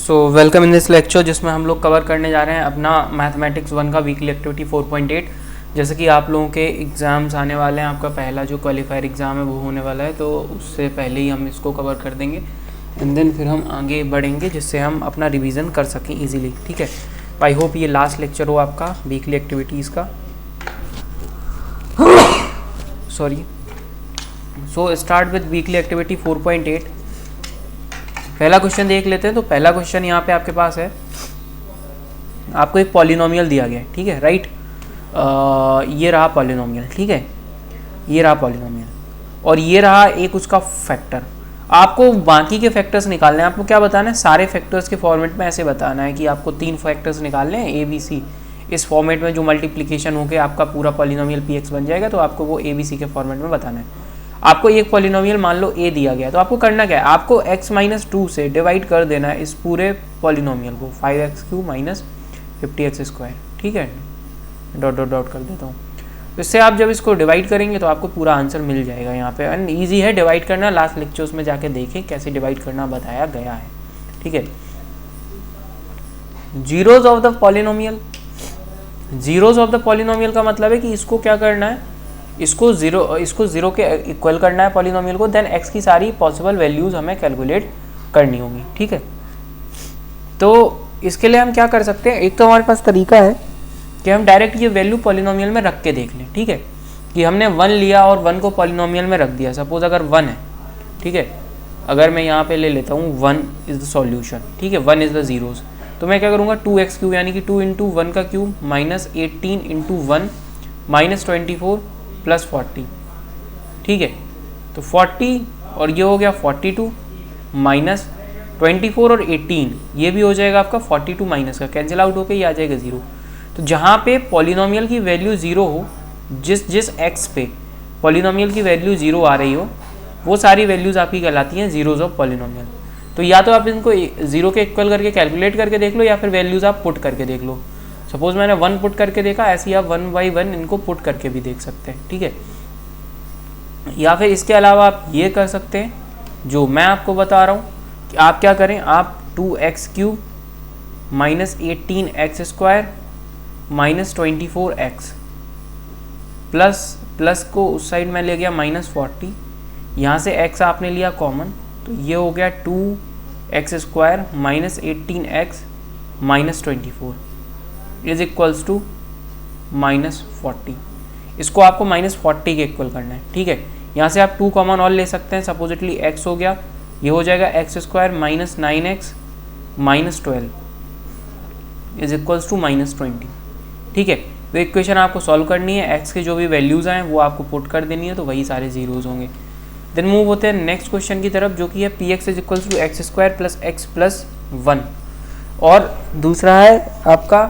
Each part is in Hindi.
वेलकम इन दिस लेक्चर जिसमें हम लोग कवर करने जा रहे हैं अपना मैथमेटिक्स 1 का वीकली एक्टिविटी 4.8। जैसे कि आप लोगों के एग्ज़ाम्स आने वाले हैं, आपका पहला जो क्वालिफायर एग्ज़ाम है वो होने वाला है, तो उससे पहले ही हम इसको कवर कर देंगे एंड देन फिर हम आगे बढ़ेंगे जिससे हम अपना रिवीजन कर सकें ईजिली। ठीक है, आई होप ये लास्ट लेक्चर हो आपका वीकली एक्टिविटीज़ का। Sorry. So start with weekly activity 4.8। पहला क्वेश्चन देख लेते हैं। तो पहला क्वेश्चन यहाँ पे आपके पास है, आपको एक पॉलिनोमियल दिया गया है, ठीक है, राइट। ये रहा पॉलिनोमियल, ठीक है, ये रहा पॉलिनोमियल और ये रहा एक उसका फैक्टर। आपको बाकी के फैक्टर्स निकालने हैं। आपको क्या बताना है, सारे फैक्टर्स के फॉर्मेट में ऐसे बताना है कि आपको 3 फैक्टर्स निकालने हैं ए बी सी। इस फॉर्मेट में जो मल्टीप्लिकेशन होकर आपका पूरा पॉलिनोमियल पी एक्स बन जाएगा, तो आपको वो ए बी सी के फॉर्मेट में बताना है। आपको एक पॉलिनोमियल मान लो ए दिया गया, तो आपको करना क्या है, आपको x-2 से डिवाइड कर देना है इस पूरे पॉलिनोमियल को, 5x³ माइनस 50x², ठीक है, डॉट डॉट डॉट कर देता हूँ। तो इससे आप जब इसको डिवाइड करेंगे तो आपको पूरा आंसर मिल जाएगा यहाँ पे। एंड ईजी है डिवाइड करना, लास्ट लेक्चर्स में जाके देखें कैसे डिवाइड करना बताया गया है, ठीक है। Zeros of the polynomial, zeros of the polynomial का मतलब है कि इसको क्या करना है, इसको जीरो के इक्वल करना है पॉलिनोमियल को, देन x की सारी पॉसिबल वैल्यूज हमें कैलकुलेट करनी होगी, ठीक है। तो इसके लिए हम क्या कर सकते हैं, एक तो हमारे पास तरीका है कि हम डायरेक्ट ये वैल्यू पॉलिनोमियल में रख के देख लें, ठीक है, कि हमने 1 लिया और 1 को पॉलिनोमियल में रख दिया। सपोज अगर 1 है, ठीक है, अगर मैं यहाँ पे ले लेता हूँ 1 इज द सॉल्यूशन, ठीक है, 1 इज द जीरोज, तो मैं क्या करूँगा 2x³ यानी कि 2 × 1 का क्यूब माइनस 18 × 1 माइनस 24 प्लस 40, ठीक है। तो 40 और ये हो गया 42 माइनस 24 और 18, ये भी हो जाएगा आपका 42 माइनस का, कैंसिल आउट होकर ये आ जाएगा 0। तो जहाँ पे पॉलिनोमियल की वैल्यू 0 हो, जिस x पे पॉलिनोमियल की वैल्यू 0 आ रही हो, वो सारी वैल्यूज़ आपकी कहलाती हैं जीरोज ऑफ पॉलिनोमियल। तो या तो आप इनको 0 के इक्वल करके कैलकुलेट करके देख लो, या फिर वैल्यूज़ आप पुट करके देख लो। सपोज मैंने 1 पुट करके देखा, ऐसे ही आप 1 by 1 इनको पुट करके भी देख सकते हैं, ठीक है। या फिर इसके अलावा आप ये कर सकते हैं जो मैं आपको बता रहा हूँ कि आप क्या करें, आप 2x³ minus 18x² minus 24x plus को उस साइड में ले गया माइनस 40, यहाँ से x आपने लिया कॉमन, तो ये हो गया 2x² minus 18x minus 24 is equals to minus 40। इसको आपको माइनस 40 के इक्वल करना है, ठीक है। यहाँ से आप 2 कॉमन और ले सकते हैं, सपोजिटली x हो गया, ये हो जाएगा x² minus 9x minus 12 is equals to minus 20, ठीक है। तो इक्वेशन आपको सॉल्व करनी है, x के जो भी वैल्यूज़ आए वो आपको पुट कर देनी है, तो वही सारे जीरोज होंगे। देन मूव होते हैं नेक्स्ट क्वेश्चन की तरफ, जो कि है px is equals to x² plus x plus 1, और दूसरा है आपका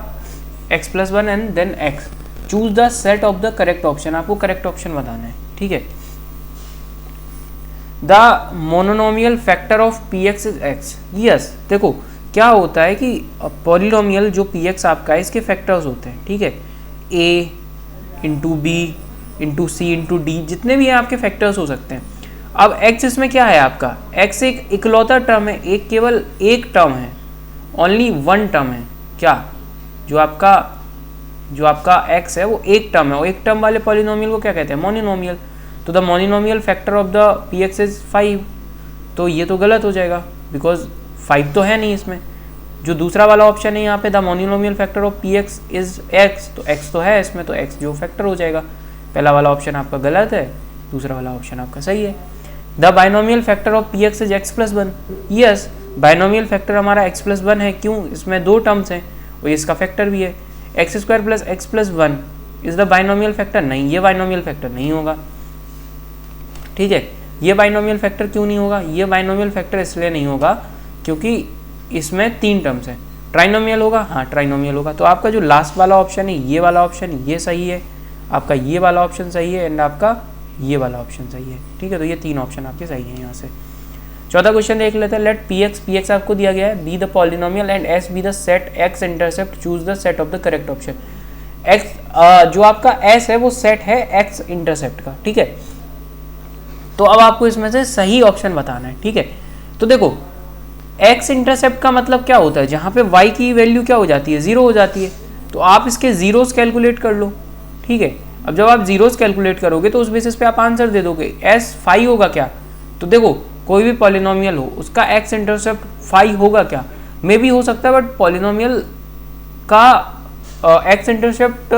x plus 1 and then x। Choose the set of the correct option, आपको करेक्ट ऑप्शन बताना है, ठीक है। The monomial factor of px is x। Yes, देखो क्या होता है कि पॉलिनोमियल जो px आपका है, इसके फैक्टर्स होते हैं, ठीक है, a into b into c into d, जितने भी हैं आपके फैक्टर्स हो सकते हैं। अब x इसमें क्या है, आपका x एक इकलौता टर्म है, एक केवल एक टर्म है, ओनली वन टर्म है, क्या, जो आपका x है वो एक टर्म है, और एक टर्म वाले पॉलिनोमियल को क्या कहते हैं, मोनोनोमियल। तो the monomial factor of the px is 5, तो ये तो गलत हो जाएगा बिकॉज 5 तो है नहीं इसमें। जो दूसरा वाला ऑप्शन है यहाँ पे, the monomial factor of px is x, तो x तो है इसमें, तो x जो फैक्टर हो जाएगा। पहला वाला ऑप्शन आपका गलत है, दूसरा वाला ऑप्शन आपका सही है। The binomial factor of px is x plus 1। Yes, binomial factor हमारा x प्लस 1 है, क्यों, इसमें 2 टर्म्स हैं और इसका फैक्टर भी है। x² plus x plus 1 is the binomial factor, नहीं, ये बाइनोमियल फैक्टर नहीं होगा, ठीक है। ये बाइनोमियल फैक्टर क्यों नहीं होगा, ये बाइनोमियल फैक्टर इसलिए नहीं होगा क्योंकि इसमें 3 टर्म्स हैं। ट्राइनोमियल होगा, हाँ ट्राइनोमियल होगा। तो आपका जो लास्ट वाला ऑप्शन है, ये वाला ऑप्शन, ये सही है, आपका ये वाला ऑप्शन सही है, एंड आपका ये वाला ऑप्शन सही है, ठीक है। तो ये 3 ऑप्शन आपके सही हैं यहाँ से। चौथा क्वेश्चन देख लेते हैं। लेट px आपको दिया गया है, be the polynomial and s be the set x intercept, choose the set of the correct option. x जो आपका s है वो सेट है x इंटरसेप्ट का, ठीक है। तो अब आपको इसमें से सही ऑप्शन बताना है, ठीक है। तो देखो एक्स इंटरसेप्ट का मतलब क्या होता है, जहाँ पे वाई की वैल्यू क्या हो जाती है, जीरो हो जाती है। तो आप इसके जीरोस कैलकुलेट कर लो, ठीक है। अब जब आप जीरोस कैलकुलेट करोगे तो उस बेसिस पे आप आंसर दे दोगे। एस फाई होगा क्या, तो देखो कोई भी पॉलिनोमियल हो उसका एक्स इंटरसेप्ट फाई होगा क्या, मे भी हो सकता है, बट पॉलिनोमियल का एक्स इंटरसेप्ट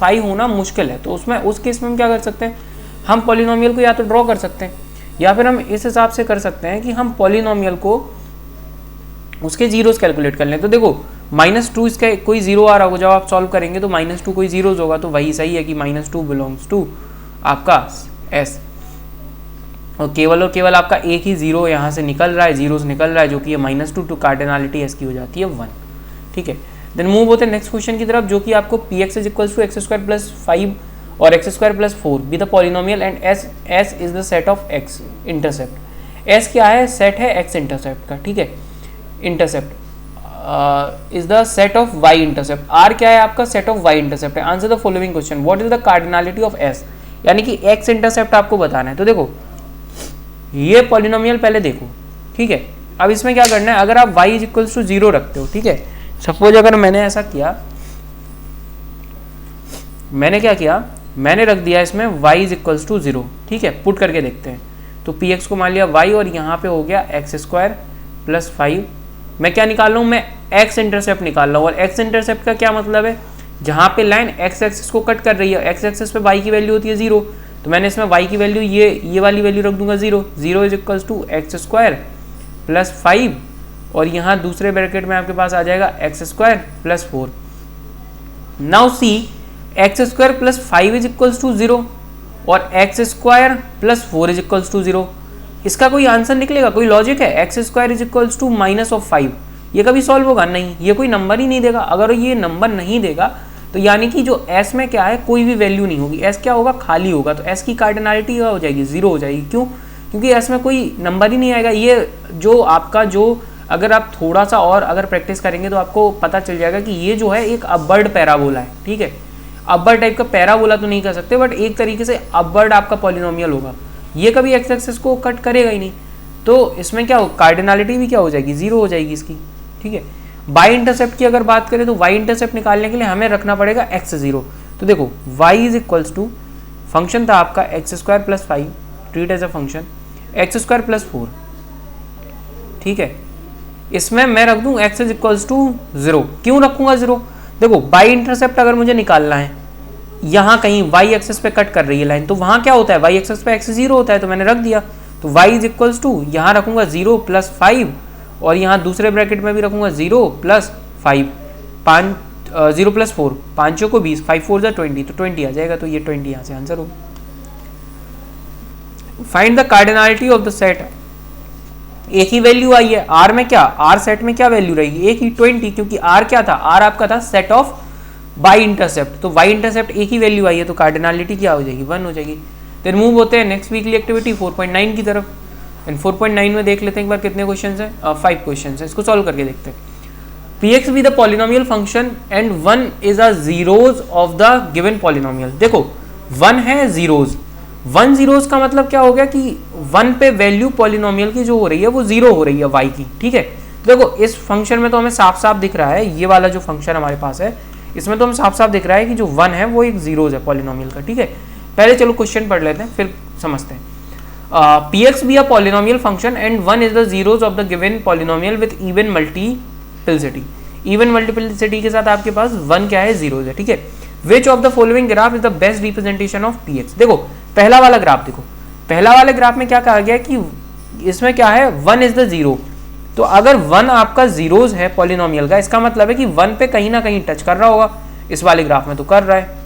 फाई होना मुश्किल है। तो उसमें उस केस में हम क्या कर सकते हैं, हम पॉलिनोमियल को या तो ड्रॉ कर सकते हैं या फिर हम इस हिसाब से कर सकते हैं कि हम पॉलिनोमियल को उसके जीरोस कैलकुलेट कर लें। तो देखो -2 इसका कोई जीरो आ रहा होगा, जब आप सॉल्व करेंगे तो -2 कोई जीरोज होगा, तो वही सही है कि -2 बिलोंग्स टू आपका एस। और केवल आपका एक ही जीरो यहाँ से निकल रहा है, जीरोस निकल रहा है, जो कि ये -2 टू कार्डिनलिटी एस की हो जाती है 1, ठीक है। देन मूव होते हैं नेक्स्ट क्वेश्चन की तरफ, जो कि आपको px is equal to x² + 5 और x² + 4 be the polynomial and s is the set of x intercept. s क्या है, सेट है x इंटरसेप्ट का, ठीक है। Intercept is the set of y intercept, r क्या है आपका, सेट ऑफ y इंटरसेप्ट है। Answer the following question, what is the cardinality of s, यानी कि x इंटरसेप्ट आपको बताना है। तो देखो ये पॉलिनोमियल पहले देखो, ठीक है। अब इसमें क्या करना है, अगर आप y इज इक्वल टू 0 रखते हो, ठीक है। सपोज अगर मैंने ऐसा किया, मैंने क्या किया, मैंने रख दिया इसमें y इज इक्वल टू 0, ठीक है। पुट करके देखते हैं, तो px को मान लिया y और यहाँ पे हो गया x² + 5। मैं क्या निकाल रहा हूँ, मैं x इंटरसेप्ट निकाल रहा हूँ। और x इंटरसेप्ट का क्या मतलब है, जहाँ पे लाइन x एक्सिस को कट कर रही है, x एक्सिस पे y की वैल्यू होती है 0, तो मैंने इसमें y की वैल्यू ये वाली वैल्यू रख दूंगा 0 इज इक्वल टू x² + 5 और यहाँ दूसरे ब्रैकेट में आपके पास आ जाएगा x² + 4। Now c x² + 5 is equal to 0 और x² + 4 इज इक्वल टू 0। इसका कोई आंसर निकलेगा, कोई लॉजिक है, x² इज इक्वल टू -5, ये कभी सॉल्व होगा नहीं, ये कोई नंबर ही नहीं देगा। अगर ये नंबर नहीं देगा तो यानी कि जो s में क्या है, कोई भी वैल्यू नहीं होगी, s क्या होगा, खाली होगा, तो s की कार्डिनलिटी क्या हो जाएगी, 0 हो जाएगी। क्यों, क्योंकि s में कोई नंबर ही नहीं आएगा। ये जो आपका जो अगर आप थोड़ा सा और अगर प्रैक्टिस करेंगे तो आपको पता चल जाएगा कि ये जो है एक अबर्ड पैराबोला है, ठीक है। अबर्ड टाइप का पैराबोला तो नहीं कर सकते, बट एक तरीके से अबर्ड आपका पॉलिनोमियल होगा, ये कभी एक्स एक्सिस को कट करेगा ही नहीं। तो इसमें क्या हो, कार्डिनलिटी भी क्या हो जाएगी, 0 हो जाएगी इसकी, ठीक है। वाई इंटरसेप्ट की अगर बात करें तो वाई इंटरसेप्ट निकालने के लिए हमें रखना पड़ेगा x0। तो देखो y is equals to, function था आपका x² + 5, treat as a function x² + 4, ठीक है। इसमें मैं रख दूं x इज इक्वल्स टू 0। क्यों रखूंगा 0, देखो वाई इंटरसेप्ट अगर मुझे निकालना है, यहाँ कहीं y एक्सिस पे कट कर रही है लाइन, तो वहाँ क्या होता है, y एक्सिस पे x0 होता है, तो मैंने रख दिया। तो y इज इक्वल्स टू, यहाँ रखूंगा 0 + 5 और यहाँ दूसरे ब्रैकेट में भी रखूंगा 0 + 5, 0 + 4, 5 को 20, 5 4 जा 20, तो 20 आ जाएगा। तो ये 20 यहाँ से आंसर होगा। Find the cardinality of the set, एक ही वैल्यू आई है r में, क्या r सेट में क्या वैल्यू रहेगी, एक ही 20, क्योंकि r क्या था, r आपका था सेट ऑफ y इंटरसेप्ट, तो y इंटरसेप्ट एक ही वैल्यू आई है, तो कार्डिनलिटी क्या हो जाएगी, 1 हो जाएगी। देन मूव होते हैं नेक्स्ट वीकली एक्टिविटी 4.9 की तरफ। एंड 4.9 में देख लेते हैं एक बार कितने क्वेश्चन है, 5 क्वेश्चन है, इसको सॉल्व करके देखते हैं। px be the polynomial function and 1 is a zeros of the given polynomial. देखो 1 है जीरोज, 1 जीरोज का मतलब क्या हो गया कि 1 पे वैल्यू पॉलिनोमियल की जो हो रही है वो 0 हो रही है y की, ठीक है। देखो इस फंक्शन में तो हमें साफ साफ दिख रहा है, ये वाला जो फंक्शन हमारे पास है इसमें तो हमें साफ साफ दिख रहा है कि जो 1 है वो एक जीरोज है पॉलिनोमियल का, ठीक है। पहले चलो क्वेश्चन पढ़ लेते हैं फिर समझते हैं। px be a polynomial function and 1 is the zeros of the given polynomial with even multiplicity। even multiplicity के साथ आपके पास 1 क्या है, zeros है, ठीक है। which of the following graph is the best representation of px। देखो पहला वाला ग्राफ देखो, पहला वाले ग्राफ में क्या कहा गया कि इसमें क्या है, 1 is the zero। तो अगर 1 आपका जीरोज है पॉलिनोमियल का, इसका मतलब है कि 1 पे कहीं ना कहीं टच कर रहा होगा, इस वाले ग्राफ में तो कर रहा है।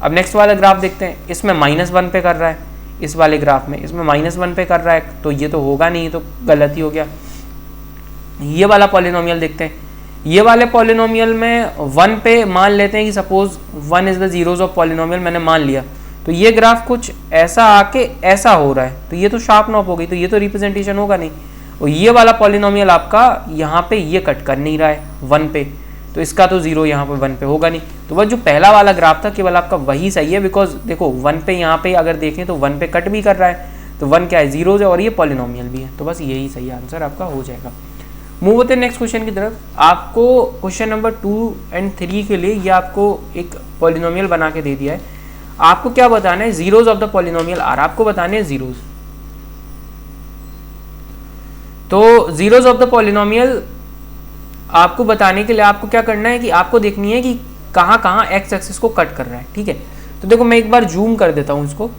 अब नेक्स्ट वाला ग्राफ देखते हैं, इसमें -1 पे कर रहा है, इस वाले ग्राफ में इसमें -1 पे कर रहा है, तो ये तो होगा नहीं, तो गलत ही हो गया। ये वाला पॉलिनोमियल देखते हैं, ये वाले पॉलिनोमियल में 1 पे मान लेते हैं कि suppose 1 is the zeros of polynomial, मैंने मान लिया, तो ये ग्राफ कुछ ऐसा आके ऐसा हो रहा है, तो ये तो शार्प नॉप हो गई, तो ये तो रिप्रेजेंटेशन होगा नहीं। और ये वाला पॉलिनोमियल आपका यहाँ पे ये कट कर नहीं रहा है 1 पे, तो इसका तो 0 यहाँ पे 1 पे होगा नहीं। तो बस जो पहला वाला ग्राफ था केवल आपका वही सही है, बिकॉज देखो 1 पे यहाँ पे अगर देखें तो 1 पे कट भी कर रहा है, तो 1 क्या है, जीरोज है और ये पॉलिनोमियल भी है, तो बस यही सही आंसर आपका हो जाएगा। मूव होते हैं नेक्स्ट क्वेश्चन की तरफ। आपको क्वेश्चन नंबर 2 and 3 के लिए ये आपको एक पॉलिनोमियल बना के दे दिया है। आपको क्या बताना है, zeros of the polynomial are, आपको बताने हैं जीरोज। तो जीरोज ऑफ द पॉलिनोमियल आपको बताने के लिए आपको क्या करना है कि आपको देखनी है कि कहाँ कहाँ एक्स एक्सिस को कट कर रहा है, ठीक है। तो देखो मैं एक बार जूम कर देता हूँ इसको,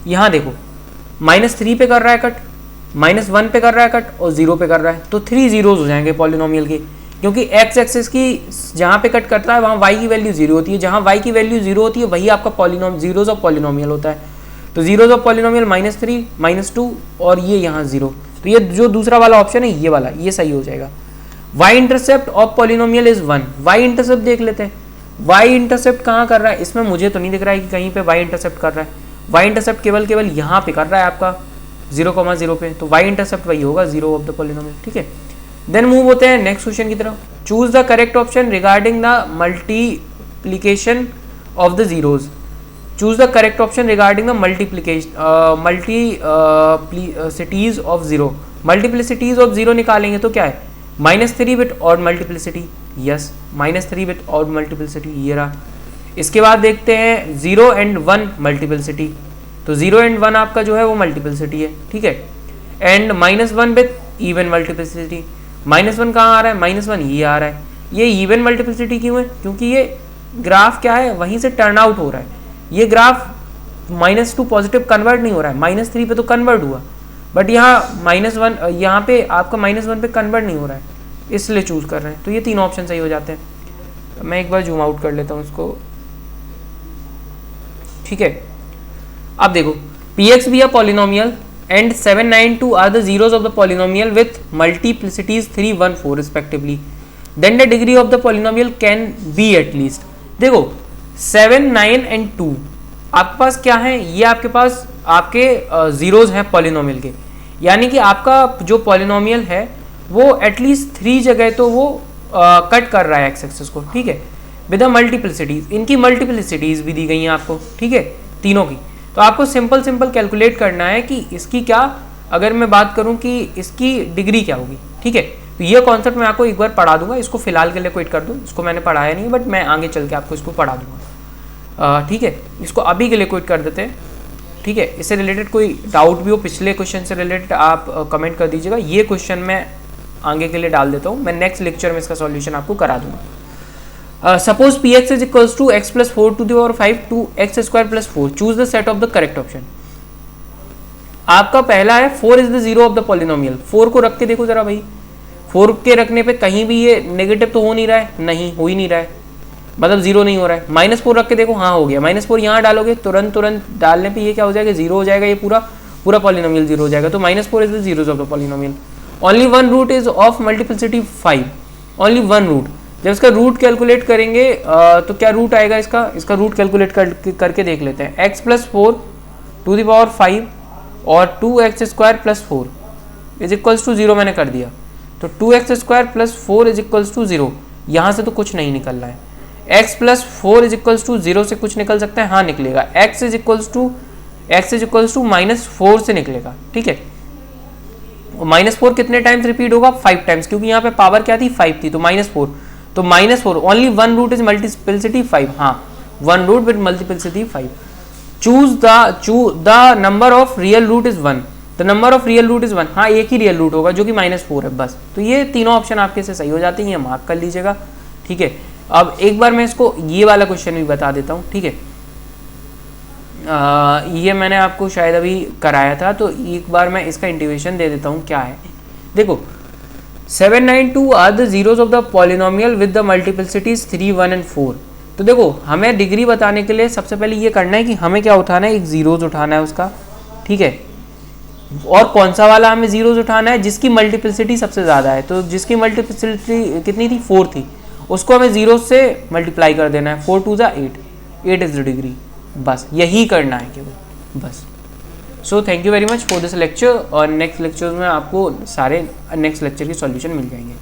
यहाँ देखो -3 पे कर रहा है कट, -1 पे कर रहा है कट और 0 पे कर रहा है, तो 3 जीरोज हो जाएंगे पॉलिनोमियल के, क्योंकि एक्स एक्सिस की जहाँ पे कट करता है वहाँ वाई की वैल्यू 0 होती है, जहाँ वाई की वैल्यू 0 होती है वही आपका पॉलिनोमियल जीरोज ऑफ पॉलिनोमियल होता है। तो जीरोज ऑफ पॉलिनोमियल -3, -2 और ये यहाँ 0, तो ये जो दूसरा वाला ऑप्शन है ये वाला, ये सही हो जाएगा। Y intercept of polynomial is 1, y intercept देख लेते हैं। वाई इंटरसेप्ट कहाँ कर रहा है, इसमें मुझे तो नहीं दिख रहा है कि कहीं पे वाई इंटरसेप्ट कर रहा है। वाई इंटरसेप्ट केवल यहाँ पे कर रहा है आपका 0,0 पे, तो वाई इंटरसेप्ट वही होगा 0 ऑफ द पॉलिनोमियल, ठीक है। देन मूव होते हैं नेक्स्ट क्वेश्चन की तरफ। Choose the correct option regarding the multiplication of the zeros. Choose the correct option regarding the multiplicities of zero. Multiplicities of zero निकालेंगे तो क्या है, -3 with odd multiplicity, yes -3 with odd multiplicity, ये रहा। इसके बाद देखते हैं 0 and 1 मल्टीप्लिसिटी, तो 0 and 1 आपका जो है वो मल्टीप्लिसिटी है, ठीक है। एंड -1 विथ इवन मल्टीप्लिसिटी, -1 कहाँ आ रहा है, -1 ये आ रहा है। ये इवन मल्टीप्लिसिटी क्यों है, क्योंकि ये ग्राफ क्या है वहीं से टर्न आउट हो रहा है, ये ग्राफ -2 पॉजिटिव कन्वर्ट नहीं हो रहा है, -3 पे तो कन्वर्ट हुआ, बट यहाँ -1 यहाँ पे आपका -1 पे कन्वर्ट नहीं हो रहा है, इसलिए चूज कर रहे हैं। तो ये तीन ऑप्शन सही हो जाते हैं। मैं एक बार जूम आउट कर लेता हूँ इसको, ठीक है। अब देखो px भी a polynomial and 7, 9, 2 are the zeros of the polynomial with multiplicities 3, 1, 4 respectively. Then the degree of the polynomial can be at least. देखो 7, 9 and 2 आपके पास क्या है, ये आपके पास आपके जीरोज हैं पॉलिनोमियल के, यानी कि आपका जो पॉलिनोमियल है वो एटलीस्ट 3 जगह तो वो कट कर रहा है एक्स एक्सिस को, ठीक है, विद द मल्टीप्लिसिटीज। इनकी मल्टीप्लिसिटीज भी दी गई हैं आपको, ठीक है, तीनों की। तो आपको सिंपल कैलकुलेट करना है कि इसकी क्या, अगर मैं बात करूं कि इसकी डिग्री क्या होगी, ठीक है। तो ये कॉन्सेप्ट मैं आपको एक बार पढ़ा दूंगा, इसको फिलहाल के लिए क्विट कर दूं, इसको मैंने पढ़ाया नहीं, बट मैं आगे चल के आपको इसको पढ़ा दूंगा, ठीक है। इसको अभी के लिए क्विट कर देते हैं, ठीक है। इससे रिलेटेड कोई डाउट भी हो पिछले क्वेश्चन से रिलेटेड आप कमेंट कर दीजिएगा। ये क्वेश्चन मैं आगे के लिए डाल देता हूँ, मैं नेक्स्ट लेक्चर में इसका सॉल्यूशन आपको करा दूंगा। Suppose px is equals to x plus 4 to the power 5 to x square plus 4. Choose the set of the correct option. आपका पहला है 4 is the zero of the polynomial. 4 को रख के देखो जरा भाई, 4 के रखने पे कहीं भी ये नेगेटिव तो हो नहीं रहा है, नहीं हो ही नहीं रहा है, मतलब जीरो नहीं हो रहा है। -4 रख के देखो, हाँ हो गया। -4 यहाँ डालोगे, तुरंत डालने पे ये क्या हो जाएगा, जीरो हो जाएगा, ये पूरा पॉलिनोमियल जीरो हो जाएगा। तो -4 is the zeros of the polynomial. Only one root is of multiplicity 5, only one root. जब इसका रूट कैलकुलेट करेंगे तो क्या रूट आएगा इसका रूट कैलकुलेट करके देख लेते हैं। x + 4 to the power 5 और 2x² + 4 इज इक्वल्स टू 0 मैंने कर दिया। तो 2x² + 4 इज इक्वल्स टू 0, यहाँ से तो कुछ नहीं निकल रहा है। x + 4 इज इक्वल्स टू 0 से कुछ निकल सकता है, हाँ निकलेगा। x इज इक्वल्स टू -4 से निकलेगा, ठीक है। -4 कितने टाइम्स रिपीट होगा, 5 टाइम्स, क्योंकि यहाँ पे पावर क्या थी, 5 थी, तो -4। तो -4 only one root is multiplicity 5, हाँ one root with multiplicity 5। Choose the number of real root is 1, the number of real root is 1, हाँ एक ही रियल रूट होगा जो कि -4 है बस। तो ये तीनों ऑप्शन आपके से सही हो जाते हैं, ये मार्क कर लीजिएगा, ठीक है। अब एक बार मैं इसको ये वाला क्वेश्चन भी बता देता हूँ, ठीक है। ये मैंने आपको शायद अभी कराया था, तो एक बार मैं इसका इंटीग्रेशन दे देता हूँ क्या है। देखो 7, 9, 2 are the zeros of the polynomial with the multiplicities 3, 1 and 4। तो देखो हमें डिग्री बताने के लिए सबसे पहले ये करना है कि हमें क्या उठाना है, एक जीरोज उठाना है उसका, ठीक है। और कौन सा वाला हमें जीरोज उठाना है, जिसकी मल्टीप्लिसिटी सबसे ज़्यादा है। तो जिसकी मल्टीप्लिसिटी कितनी थी, 4 थी, उसको हमें जीरो से मल्टीप्लाई कर देना है। 4 2 8 इज द डिग्री, बस यही करना है केवल, बस। So thank you very much for this lecture, और नेक्स्ट लेक्चर में आपको सारे नेक्स्ट लेक्चर के सॉल्यूशन मिल जाएंगे।